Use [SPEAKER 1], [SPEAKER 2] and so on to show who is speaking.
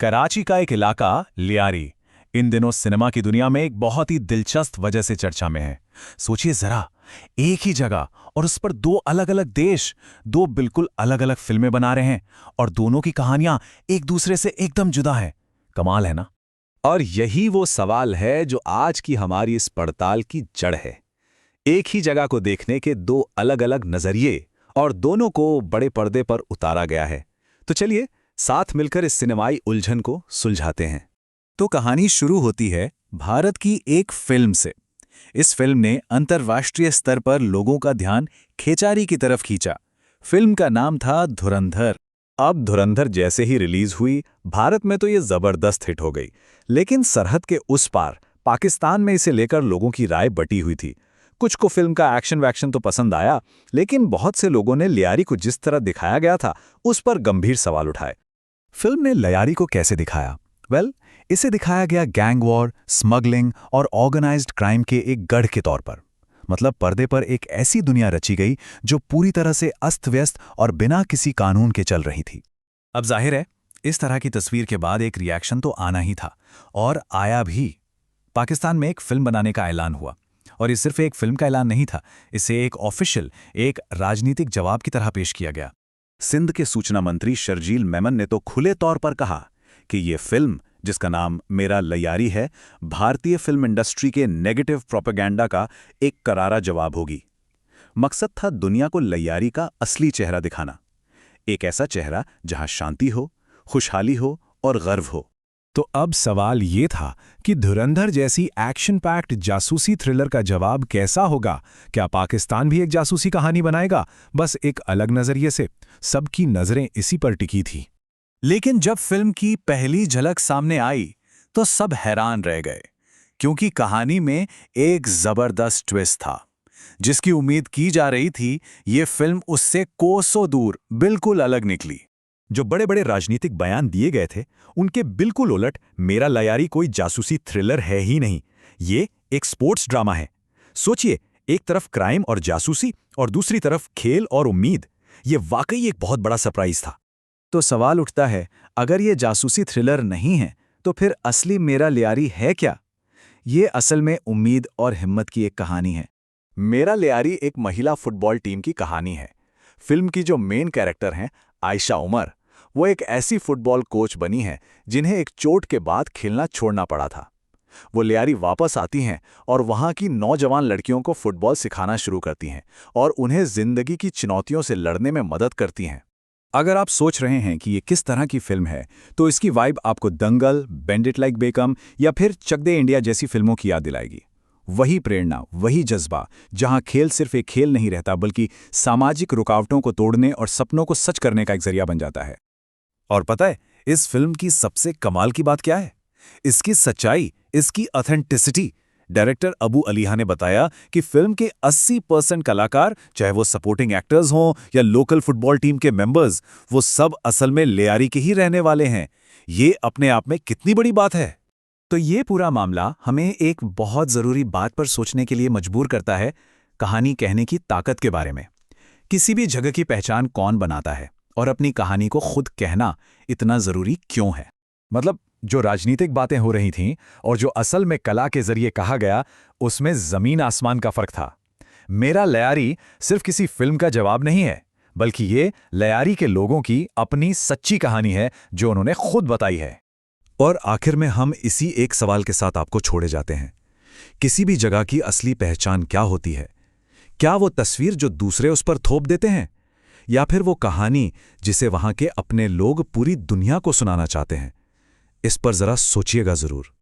[SPEAKER 1] कराची का एक इलाका लियारी इन दिनों सिनेमा की दुनिया में एक बहुत ही दिलचस्प वजह से चर्चा में है। सोचिए जरा, एक ही जगह और उस पर दो अलग अलग देश, दो बिल्कुल अलग अलग फिल्में बना रहे हैं और दोनों की कहानियां एक दूसरे से एकदम जुदा है। कमाल है ना।
[SPEAKER 2] और यही वो सवाल है जो आज की हमारी इस पड़ताल की जड़ है। एक ही जगह को देखने के दो अलग अलग नजरिए और दोनों को बड़े पर्दे पर उतारा गया है। तो चलिए साथ मिलकर इस सिनेमाई उलझन को सुलझाते हैं।
[SPEAKER 1] तो कहानी शुरू होती है भारत की एक फिल्म से। इस फिल्म ने अंतर्राष्ट्रीय स्तर पर लोगों का ध्यान खेचारी की तरफ खींचा। फिल्म का नाम था धुरंधर।
[SPEAKER 2] अब धुरंधर जैसे ही रिलीज हुई, भारत में तो ये जबरदस्त हिट हो गई। लेकिन सरहद के उस पार पाकिस्तान में इसे लेकर लोगों की राय बटी हुई थी। कुछ को फिल्म का एक्शन वैक्शन तो पसंद आया, लेकिन बहुत से लोगों ने लियारी को जिस तरह दिखाया गया था उस पर गंभीर सवाल उठाए।
[SPEAKER 1] फिल्म ने लियारी को कैसे दिखाया? इसे दिखाया गया गैंग वॉर, स्मगलिंग और ऑर्गेनाइज्ड क्राइम के एक गढ़ के तौर पर। मतलब पर्दे पर एक ऐसी दुनिया रची गई जो पूरी तरह से अस्त-व्यस्त और बिना किसी कानून के चल रही थी। अब जाहिर है, इस तरह की तस्वीर के बाद एक रिएक्शन तो आना ही था, और आया भी। पाकिस्तान में एक फिल्म बनाने का ऐलान हुआ, और ये सिर्फ एक फिल्म का ऐलान नहीं था, इसे एक ऑफिशियल, एक राजनीतिक जवाब की तरह पेश किया गया।
[SPEAKER 2] सिंध के सूचना मंत्री शर्जील मेमन ने तो खुले तौर पर कहा कि ये फिल्म, जिसका नाम मेरा लियारी है, भारतीय फिल्म इंडस्ट्री के नेगेटिव प्रोपेगेंडा का एक करारा जवाब होगी। मकसद था दुनिया को लियारी का असली चेहरा दिखाना, एक ऐसा चेहरा जहां शांति हो, खुशहाली हो और गर्व हो।
[SPEAKER 1] तो अब सवाल ये था कि धुरंधर जैसी एक्शन पैक्ड जासूसी थ्रिलर का जवाब कैसा होगा? क्या पाकिस्तान भी एक जासूसी कहानी बनाएगा, बस एक अलग नजरिए से? सबकी नजरें इसी पर टिकी थी। लेकिन जब फिल्म की पहली झलक सामने आई तो सब हैरान रह गए, क्योंकि कहानी में एक जबरदस्त ट्विस्ट था। जिसकी उम्मीद की जा रही थी, ये फिल्म उससे कोसों दूर बिल्कुल अलग निकली।
[SPEAKER 2] जो बड़े बड़े राजनीतिक बयान दिए गए थे, उनके बिल्कुल उलट मेरा लियारी कोई जासूसी थ्रिलर है ही नहीं, ये एक स्पोर्ट्स ड्रामा है। सोचिए, एक तरफ क्राइम और जासूसी और दूसरी तरफ खेल और उम्मीद। ये वाकई एक बहुत बड़ा सरप्राइज था।
[SPEAKER 1] तो सवाल उठता है, अगर ये जासूसी थ्रिलर नहीं है तो फिर असली मेरा लियारी है क्या? ये असल में उम्मीद और हिम्मत की एक कहानी है।
[SPEAKER 2] मेरा लियारी एक महिला फुटबॉल टीम की कहानी है। फिल्म की जो मेन कैरेक्टर हैं, आयशा उमर, वो एक ऐसी फुटबॉल कोच बनी है जिन्हें एक चोट के बाद खेलना छोड़ना पड़ा था। वो लियारी वापस आती हैं और वहाँ की नौजवान लड़कियों को फुटबॉल सिखाना शुरू करती हैं और उन्हें जिंदगी की चुनौतियों से लड़ने में मदद करती हैं।
[SPEAKER 1] अगर आप सोच रहे हैं कि ये किस तरह की फिल्म है, तो इसकी वाइब आपको दंगल, बेंड इट लाइक बेकम या फिर चक दे इंडिया जैसी फिल्मों की याद दिलाएगी। वही प्रेरणा, वही जज्बा, जहां खेल सिर्फ एक खेल नहीं रहता बल्कि सामाजिक रुकावटों को तोड़ने और सपनों को सच करने का एक जरिया बन जाता है। और पता है, इस फिल्म की सबसे कमाल की बात क्या है? इसकी सच्चाई, इसकी ऑथेंटिसिटी। डायरेक्टर अबू अलीहा ने बताया कि फिल्म के 80% कलाकार, चाहे वो सपोर्टिंग एक्टर्स हों या लोकल फुटबॉल टीम के मेंबर्स, वो सब असल में लियारी के ही रहने वाले हैं। ये अपने आप में कितनी बड़ी बात है। तो ये पूरा मामला हमें एक बहुत ज़रूरी बात पर सोचने के लिए मजबूर करता है, कहानी कहने की ताकत के बारे में। किसी भी जगह की पहचान कौन बनाता है, और अपनी कहानी को खुद कहना इतना ज़रूरी क्यों है? मतलब जो राजनीतिक बातें हो रही थीं और जो असल में कला के जरिए कहा गया, उसमें ज़मीन आसमान का फ़र्क था। मेरा लियारी सिर्फ किसी फिल्म का जवाब नहीं है, बल्कि ये लियारी के लोगों की अपनी सच्ची कहानी है जो उन्होंने खुद बताई है। और आखिर में हम इसी एक सवाल के साथ आपको छोड़े जाते हैं। किसी भी जगह की असली पहचान क्या होती है? क्या वो तस्वीर जो दूसरे उस पर थोप देते हैं, या फिर वो कहानी जिसे वहां के अपने लोग पूरी दुनिया को सुनाना चाहते हैं? इस पर जरा सोचिएगा जरूर।